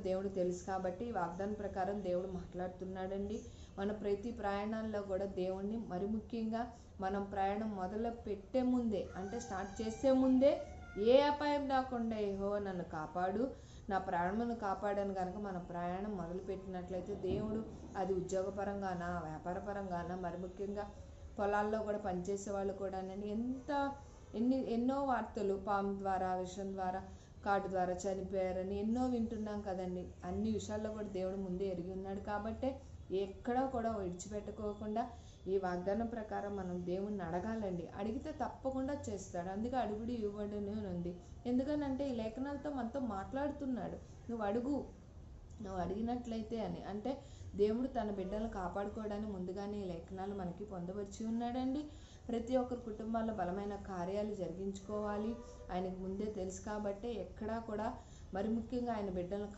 దేవుడు తెలుసు కాబట్టి ఈ వాగ్దానం ప్రకారం దేవుడు మాట్లాడుతున్నాడండి. మన ప్రతి ప్రయాణాల్లో కూడా దేవుణ్ణి మరి ముఖ్యంగా మనం ప్రయాణం మొదలు పెట్టే ముందే, అంటే స్టార్ట్ చేసే ముందే ఏ అపాయం రాకుండా యెహోవా నన్ను కాపాడు, నా ప్రాణమును కాపాడని కనుక మన ప్రయాణం మొదలు పెట్టినట్లయితే దేవుడు అది ఉద్యోగపరంగానా, వ్యాపారపరంగానా, మరి ముఖ్యంగా పొలాల్లో కూడా పనిచేసే వాళ్ళు కూడానండి ఎన్నో వార్తలు పాము ద్వారా, విషం ద్వారా, కాటు ద్వారా చనిపోయారని ఎన్నో వింటున్నాం కదండి. అన్ని విషయాల్లో కూడా దేవుడు ముందే ఎరిగి ఉన్నాడు కాబట్టి ఎక్కడా కూడా విడిచిపెట్టుకోకుండా ఈ వాగ్దానం ప్రకారం మనం దేవుణ్ణి అడగాలండి. అడిగితే తప్పకుండా చేస్తాడు. అందుకే అడుగుడి ఇవ్వబడును ఉంది. ఎందుకనంటే ఈ లేఖనాలతో మనతో మాట్లాడుతున్నాడు. నువ్వు అడిగినట్లయితే అని. అంటే దేవుడు తన బిడ్డలను కాపాడుకోవడానికి ముందుగానే ఈ లేఖనాలు మనకి పొందవచ్చి ఉన్నాడండి. ప్రతి ఒక్కరి కుటుంబాల్లో బలమైన కార్యాలు జరిగించుకోవాలి ఆయనకు ముందే తెలుసు కాబట్టి ఎక్కడా కూడా మరి ముఖ్యంగా ఆయన బిడ్డలను